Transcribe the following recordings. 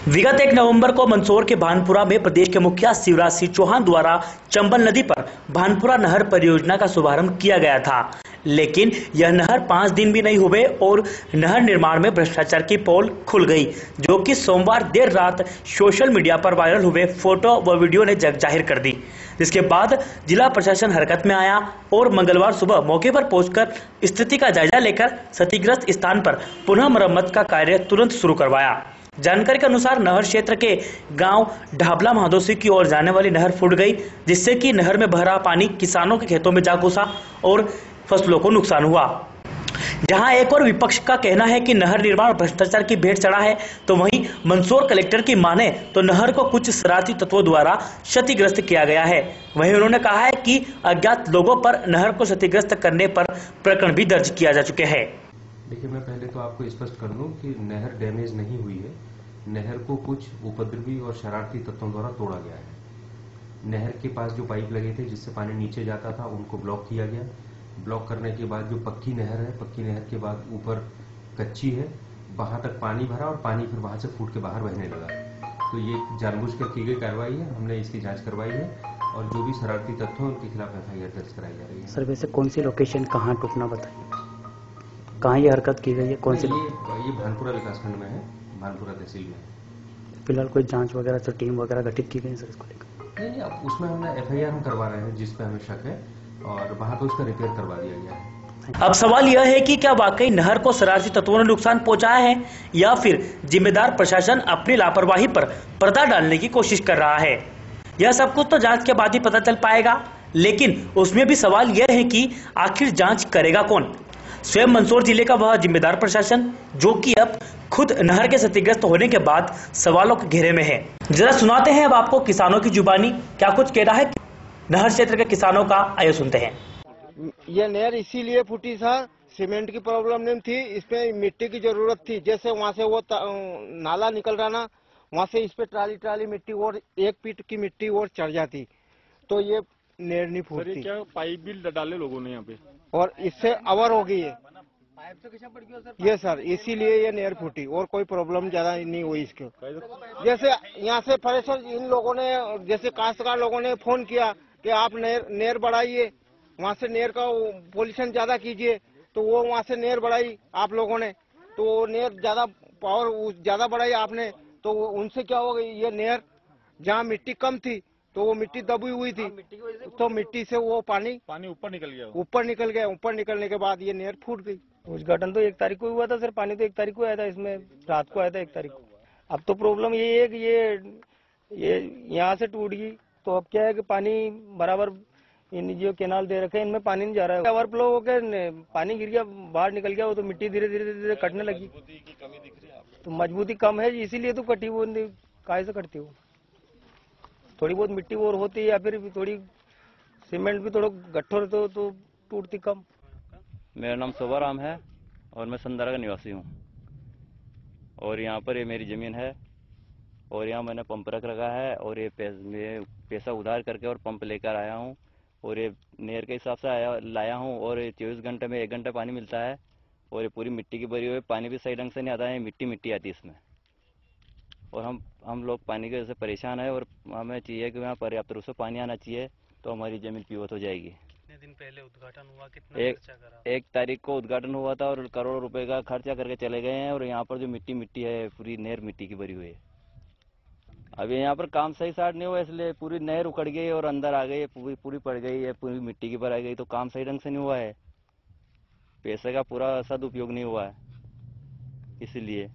विगत 1 नवंबर को मंदसौर के भानपुरा में प्रदेश के मुखिया शिवराज सिंह चौहान द्वारा चंबल नदी पर भानपुरा नहर परियोजना का शुभारंभ किया गया था, लेकिन यह नहर 5 दिन भी नहीं हुए और नहर निर्माण में भ्रष्टाचार की पोल खुल गई, जो कि सोमवार देर रात सोशल मीडिया पर वायरल हुए फोटो व वीडियो ने जग जाहिर कर दी। जिसके बाद जिला प्रशासन हरकत में आया और मंगलवार सुबह मौके पर पहुंचकर स्थिति का जायजा लेकर क्षतिग्रस्त स्थान पर पुनः मरम्मत का कार्य तुरंत शुरू करवाया। जानकारी के अनुसार नहर क्षेत्र के गांव ढाबला महादोसी की ओर जाने वाली नहर फूट गई, जिससे कि नहर में बह रहा पानी किसानों के खेतों में जा घुसा और फसलों को नुकसान हुआ। जहां एक और विपक्ष का कहना है कि नहर निर्माण भ्रष्टाचार की भेंट चढ़ा है, तो वहीं मंदसौर कलेक्टर की माने तो नहर को कुछ शरारती तत्वों द्वारा क्षतिग्रस्त किया गया है। वहीं उन्होंने कहा है कि अज्ञात लोगों पर नहर को क्षतिग्रस्त करने पर प्रकरण भी दर्ज किया जा चुके हैं। देखिए, मैं पहले तो आपको स्पष्ट कर दूं कि नहर डैमेज नहीं हुई है। नहर को कुछ उपद्रवी और शरारती तत्वों द्वारा तोड़ा गया है। नहर के पास जो पाइप लगे थे जिससे पानी नीचे जाता था, उनको ब्लॉक किया गया। ब्लॉक करने के बाद जो पक्की नहर है, पक्की नहर के बाद ऊपर कच्ची है, वहां तक पानी भरा और पानी फिर वहां से फूट के बाहर बहने लगा। तो ये जानबूझकर की गई कार्रवाई है। हमने इसकी जांच करवाई है और जो भी शरारती तत्व है उनके खिलाफ FIR दर्ज कराई जा रही है। सर, वैसे कौन सी लोकेशन कहाँ टूटना बताइए, कहाँ ये हरकत की गई है, कौन सी? ये भानपुरा विकासखंड में है, भानपुरा तहसील में। फिलहाल कोई जांच वगैरह तो टीम वगैरह गठित की गई है सर इसको लेकर? नहीं, अब उसमें हमने FIR हम करवा रहे हैं जिस पे हमें शक है, और वहां पे उसका रिपेयर करवा दिया गया है। अब सवाल यह है कि क्या वाकई नहर को शरारती तत्वों ने नुकसान पहुंचाया है या फिर जिम्मेदार प्रशासन अपनी लापरवाही पर पर्दा डालने की कोशिश कर रहा है। यह सब कुछ तो जांच के बाद ही पता चल पाएगा, लेकिन उसमें भी सवाल यह है कि आखिर जांच करेगा कौन? स्वयं मंदसौर जिले का वह जिम्मेदार प्रशासन जो कि अब खुद नहर के क्षतिग्रस्त होने के बाद सवालों के घेरे में है। जरा सुनाते हैं अब आपको किसानों की जुबानी, क्या कुछ कह रहा है नहर क्षेत्र के किसानों का, आइए सुनते हैं। ये नहर इसीलिए फूटी था, सीमेंट की प्रॉब्लम नहीं थी, इसमें मिट्टी की जरूरत थी। जैसे वहाँ से वो नाला निकल रहा ना, वहाँ से इस पे ट्राली मिट्टी और 1 फीट की मिट्टी और चढ़ जाती, तो ये नहर नहीं फूटती। क्या पाइप भी डाले लोगों ने यहाँ पे और इससे अवर हो गई है ये सर, इसीलिए ये नहर फूटी और कोई प्रॉब्लम ज्यादा नहीं हुई इसके। जैसे यहाँ से परेशान इन लोगों ने, जैसे काश्तकार लोगों ने फोन किया कि आप नहर बढ़ाइए, वहाँ से नहर का पोल्यूशन ज्यादा कीजिए, तो वो वहाँ से नहर बढ़ाई आप लोगों ने, तो नहर ज्यादा पावर ज्यादा बढ़ाई आपने, तो उनसे क्या हो गई, ये नहर जहाँ मिट्टी कम थी तो वो मिट्टी दबी हुई थी, तो मिट्टी से वो पानी ऊपर निकल गया। ऊपर निकलने के बाद ये नहर फूट गई। उद्घाटन तो 1 तारीख को हुआ था सर, पानी तो 1 तारीख को आया था, इसमें रात को आया था 1 तारीख को। अब तो प्रॉब्लम ये है कि ये यहाँ से टूट गई, तो अब क्या है कि पानी बराबर इन जो केनाल दे रखे हैं इनमें पानी नहीं जा रहा है, ओवरफ्लो होकर पानी गिर गया, बाहर निकल गया, वो तो मिट्टी धीरे धीरे कटने लगी। तो मजबूती कम है, इसीलिए तो कटी, वो काहे से कटती हो, थोड़ी बहुत मिट्टी और होती है या फिर थोड़ी सीमेंट भी थोड़ा गट्ठो रहते तो टूटती कम। मेरा नाम शोभाराम है और मैं संदारा का निवासी हूँ, और यहाँ पर ये मेरी ज़मीन है और यहाँ मैंने पंप रख रखा है, और ये पैसा उधार करके और पंप लेकर आया हूँ, और ये नहर के हिसाब से लाया हूँ, और 24 घंटे में 1 घंटा पानी मिलता है, और ये पूरी मिट्टी की भरी हुई, पानी भी सही ढंग से नहीं आता है, मिट्टी आती है इसमें, और हम लोग पानी की वजह से परेशान है, और हमें चाहिए कि वहाँ पर्याप्त रूप से पानी आना चाहिए, तो हमारी जमीन पीवत हो जाएगी। कितने दिन पहले उद्घाटन हुआ, कितना खर्चा करा? 1 तारीख को उद्घाटन हुआ था और करोड़ों रुपए का खर्चा करके चले गए हैं, और यहाँ पर जो मिट्टी है पूरी नहर मिट्टी की भरी हुई है। अभी यहाँ पर काम सही स्टार्ट नहीं हुआ, इसलिए पूरी नहर उखड़ गई और अंदर आ गई है, पूरी पड़ गई है, पूरी मिट्टी की भराई गई, तो काम सही ढंग से नहीं हुआ है, पैसे का पूरा सदुपयोग नहीं हुआ है, इसीलिए।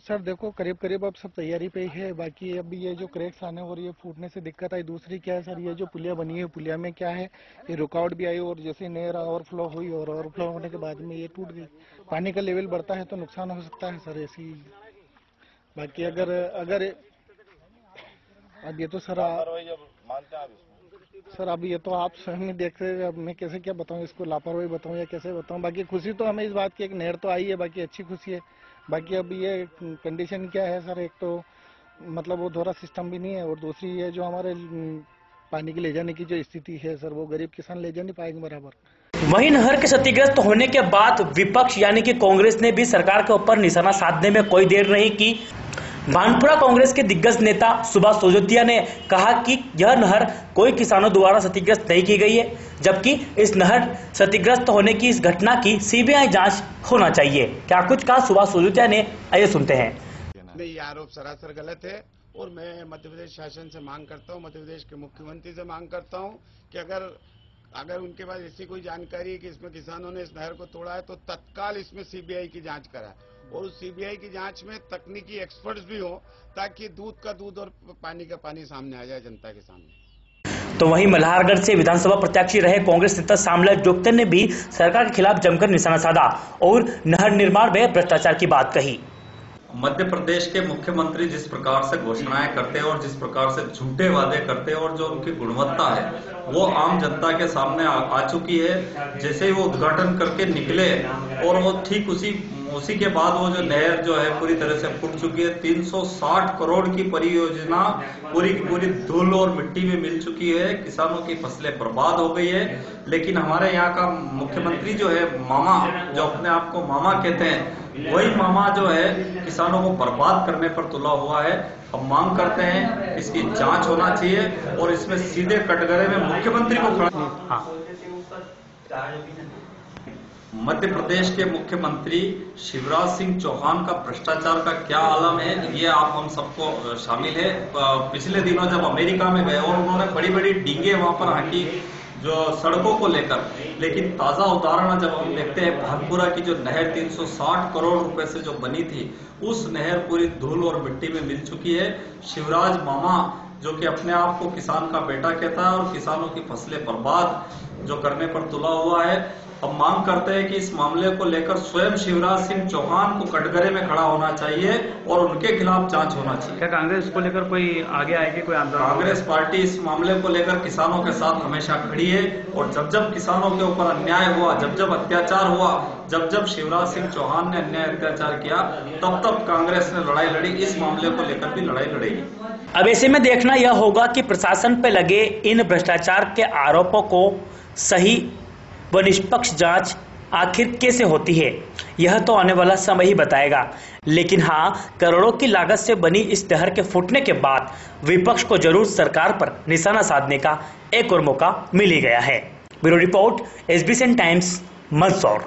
सर देखो, करीब अब सब तैयारी पे ही है, बाकी अभी ये जो क्रैक्स आने और ये फूटने से दिक्कत आई। दूसरी क्या है सर, ये जो पुलिया बनी है, पुलिया में क्या है, ये रुकावट भी आई, और जैसे नहर ओवरफ्लो हुई और ओवरफ्लो होने के बाद में ये टूट गई। पानी का लेवल बढ़ता है तो नुकसान हो सकता है सर, ऐसी। बाकी अगर अब ये तो सर अब ये तो आप स्वयं देख रहे हैं, अब मैं कैसे क्या बताऊं, इसको लापरवाही बताऊं या कैसे बताऊं। बाकी खुशी तो हमें इस बात की, एक नहर तो आई है, बाकी अच्छी खुशी है। बाकी अब ये कंडीशन क्या है सर, एक तो मतलब वो दोहरा सिस्टम भी नहीं है, और दूसरी ये जो हमारे पानी की ले जाने की जो स्थिति है सर, वो गरीब किसान ले जा नहीं पाएंगे बराबर। वहीं नहर के क्षतिग्रस्त होने के बाद विपक्ष यानी कि कांग्रेस ने भी सरकार के ऊपर निशाना साधने में कोई देर नहीं की। भानपुरा कांग्रेस के दिग्गज नेता सुभाष सोजोतिया ने कहा कि यह नहर कोई किसानों द्वारा क्षतिग्रस्त नहीं की गई है, जबकि इस नहर क्षतिग्रस्त होने की इस घटना की सीबीआई जांच होना चाहिए। क्या कुछ कहा सुभाष सोजोतिया ने, आइए सुनते हैं। नहीं, ये आरोप सरासर गलत है और मैं मध्य प्रदेश शासन से मांग करता हूं, मध्य प्रदेश के मुख्यमंत्री से मांग करता हूं कि अगर उनके पास ऐसी कोई जानकारी है कि इसमें किसानों ने इस नहर को तोड़ा है तो तत्काल इसमें सीबीआई की जांच कराए और उस सीबीआई की जांच में तकनीकी एक्सपर्ट्स भी हो, ताकि दूध का दूध और पानी का पानी सामने आ जाए जनता के सामने। तो वहीं मल्हारगढ़ से विधानसभा प्रत्याशी रहे कांग्रेस नेता श्यामलाल जोगते ने भी सरकार के खिलाफ जमकर निशाना साधा और नहर निर्माण में भ्रष्टाचार की बात कही। मध्य प्रदेश के मुख्यमंत्री जिस प्रकार से घोषणाएं करते हैं और जिस प्रकार से झूठे वादे करते हैं और जो उनकी गुणवत्ता है वो आम जनता के सामने आ चुकी है। जैसे ही वो उद्घाटन करके निकले और वो ठीक उसी के बाद वो जो नहर जो है पूरी तरह से फूट चुकी है। 360 करोड़ की परियोजना पूरी की पूरी धूल और मिट्टी में मिल चुकी है। किसानों की फसलें बर्बाद हो गई है। लेकिन हमारे यहाँ का मुख्यमंत्री जो है मामा, जो अपने आप को मामा कहते हैं, वही मामा जो है किसानों को बर्बाद करने पर तुला हुआ है। हम मांग करते हैं इसकी जांच होना चाहिए और इसमें सीधे कटघरे में मुख्यमंत्री को खड़ा। मध्य प्रदेश के मुख्यमंत्री शिवराज सिंह चौहान का भ्रष्टाचार का क्या आलम है, ये आप हम सबको शामिल है। पिछले दिनों जब अमेरिका में गए और उन्होंने बड़ी बड़ी डींगे वहां पर हाकी जो सड़कों को लेकर, लेकिन ताजा उदाहरण जब हम देखते हैं भानपुरा की जो नहर 360 करोड़ रुपए से जो बनी थी, उस नहर पूरी धूल और मिट्टी में मिल चुकी है। शिवराज मामा जो कि अपने आप को किसान का बेटा कहता है और किसानों की फसलें बर्बाद जो करने पर तुला हुआ है। हम मांग करते हैं कि इस मामले को लेकर स्वयं शिवराज सिंह चौहान को कटघरे में खड़ा होना चाहिए और उनके खिलाफ जांच होना चाहिए। क्या कांग्रेस इसको लेकर कोई आगे आएगी, कोई आंदोलन? कांग्रेस पार्टी इस मामले को लेकर किसानों के साथ हमेशा खड़ी है और जब जब किसानों के ऊपर अन्याय हुआ, जब जब अत्याचार हुआ, जब जब शिवराज सिंह चौहान ने अन्याय अत्याचार किया, तब तब कांग्रेस ने लड़ाई लड़ी। इस मामले को लेकर भी लड़ाई लड़ेगी। अब ऐसे में देखना यह होगा कि प्रशासन पर लगे इन भ्रष्टाचार के आरोपों को सही व निष्पक्ष जांच आखिर कैसे होती है, यह तो आने वाला समय ही बताएगा। लेकिन हाँ, करोड़ों की लागत से बनी इस नहर के फूटने के बाद विपक्ष को जरूर सरकार पर निशाना साधने का एक और मौका मिल ही गया है। Bureau report, SBCN times, Mandsaur.